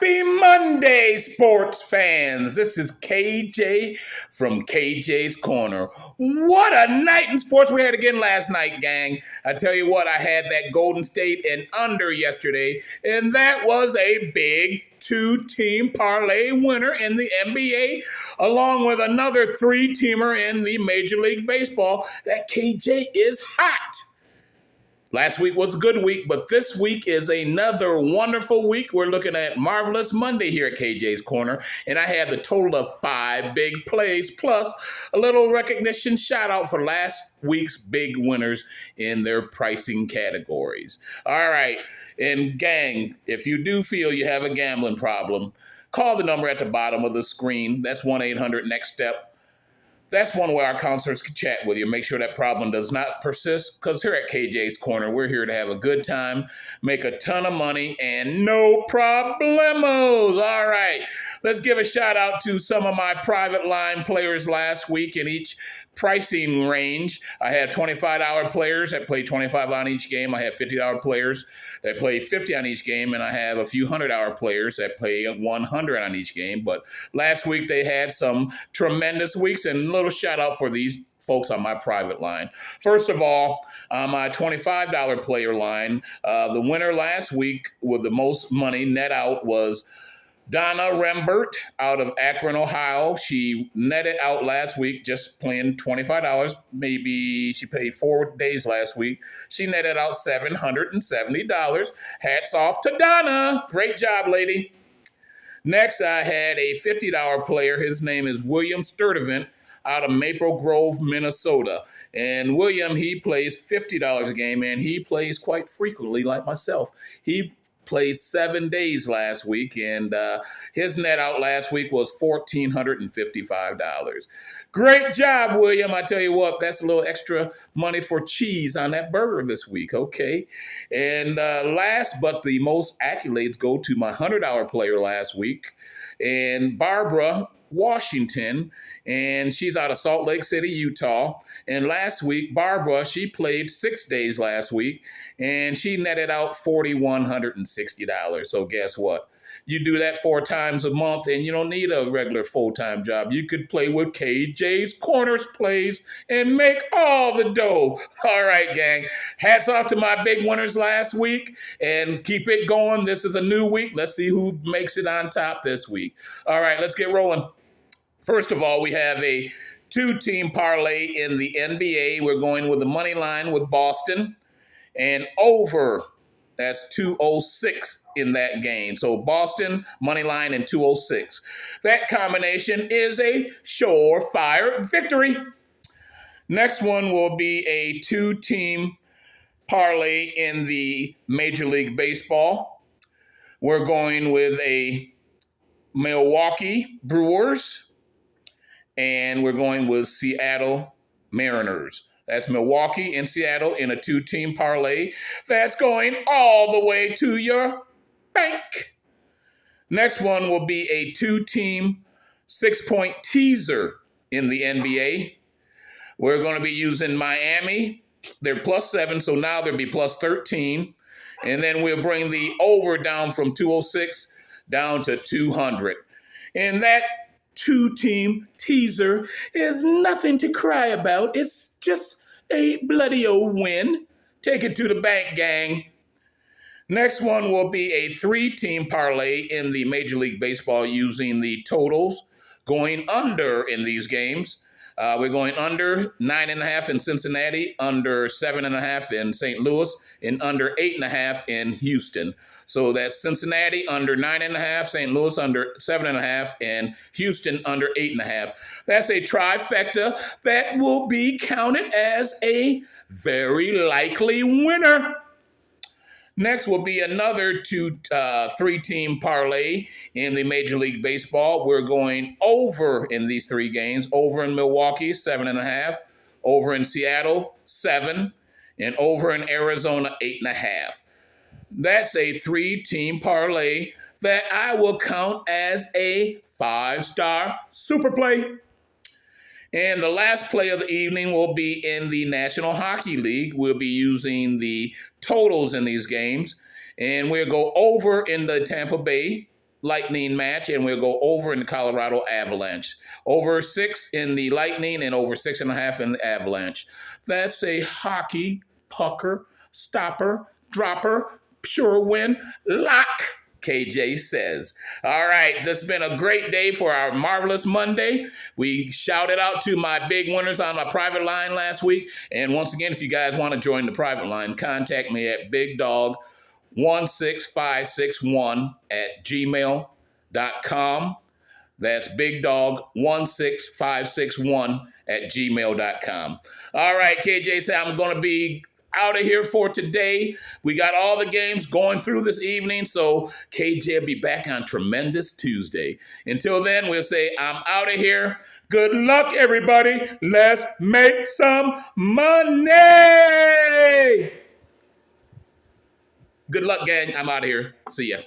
Happy Monday, sports fans. This is KJ from KJ's Corner. What a night in sports we had again last night, gang. I tell you what, I had that Golden State and under yesterday, and that was a big two-team parlay winner in the NBA, along with another three-teamer in the Major League Baseball. That KJ is hot. Last week was a good week, but this week is another wonderful week. We're looking at Marvelous Monday here at KJ's Corner, and I had the total of 5 big plays, plus a little recognition shout out for last week's big winners in their pricing categories. All right, and gang, if you do feel you have a gambling problem, call the number at the bottom of the screen. That's 1-800-NEXT-STEP. That's one way our counselors can chat with you. Make sure that problem does not persist, because here at KJ's Corner, we're here to have a good time, make a ton of money, and no problemos. All right, let's give a shout out to some of my private line players last week in each pricing range. I had $25 players that played $25 on each game. I had $50 players that played $50 on each game, and I have a few $100 players that play $100 on each game. But last week they had some tremendous weeks, and a little shout out for these folks on my private line. First of all, on my $25 player line, the winner last week with the most money net out was Donna Rembert out of Akron, Ohio. She netted out last week just playing $25. Maybe she paid 4 days last week. She netted out $770. Hats off to Donna. Great job, lady. Next, I had a $50 player. His name is William Sturdivant out of Maple Grove, Minnesota. And William, he plays $50 a game, and he plays quite frequently like myself. He played 7 days last week, and his net out last week was $1,455. Great job, William. I tell you what, that's a little extra money for cheese on that burger this week, okay? And last but the most accolades go to my $100 player last week, and Barbara Washington, and she's out of Salt Lake City, Utah. And last week, Barbara, she played 6 days last week, and she netted out $4,160. So guess what? You do that 4 times a month, and you don't need a regular full-time job. You could play with KJ's Corners plays and make all the dough. All right, gang. Hats off to my big winners last week, and keep it going. This is a new week. Let's see who makes it on top this week. All right, let's get rolling. First of all, we have a 2-team parlay in the NBA. We're going with the money line with Boston and over. That's 206 in that game. So Boston, money line, and 206. That combination is a surefire victory. Next one will be a 2-team parlay in the Major League Baseball. We're going with a Milwaukee Brewers, and we're going with Seattle Mariners. That's Milwaukee and Seattle in a 2-team parlay. That's going all the way to your bank. Next one will be a 2-team 6-point teaser in the NBA. We're going to be using Miami. They're +7, so now they'll be +13. And then we'll bring the over down from 206 down to 200. And that 2-team teaser is nothing to cry about. It's just a bloody old win. Take it to the bank, gang. Next one will be a 3-team parlay in the Major League Baseball using the totals going under in these games. We're going under 9.5 in Cincinnati, under 7.5 in St. Louis, and under 8.5 in Houston. So that's Cincinnati under 9.5, St. Louis under 7.5, and Houston under 8.5. That's a trifecta that will be counted as a very likely winner. Next will be another 3-team parlay in the Major League Baseball. We're going over in these 3 games. Over in Milwaukee, 7.5. Over in Seattle, 7. And over in Arizona, 8.5. That's a 3-team parlay that I will count as a 5-star super play. And the last play of the evening will be in the National Hockey League. We'll be using the totals in these games. And we'll go over in the Tampa Bay Lightning match, and we'll go over in the Colorado Avalanche. Over 6 in the Lightning and over 6.5 in the Avalanche. That's a hockey pucker, stopper, dropper, pure win, lock. KJ says. All right, this has been a great day for our Marvelous Monday. We shouted out to my big winners on my private line last week. And once again, if you guys want to join the private line, contact me at bigdog16561@gmail.com. That's bigdog16561@gmail.com. All right, KJ said I'm going to be out of here for today. We got all the games going through this evening, so KJ will be back on Tremendous Tuesday. Until then, we'll say I'm out of here. Good luck, everybody. Let's make some money. Good luck, gang. I'm out of here. See ya.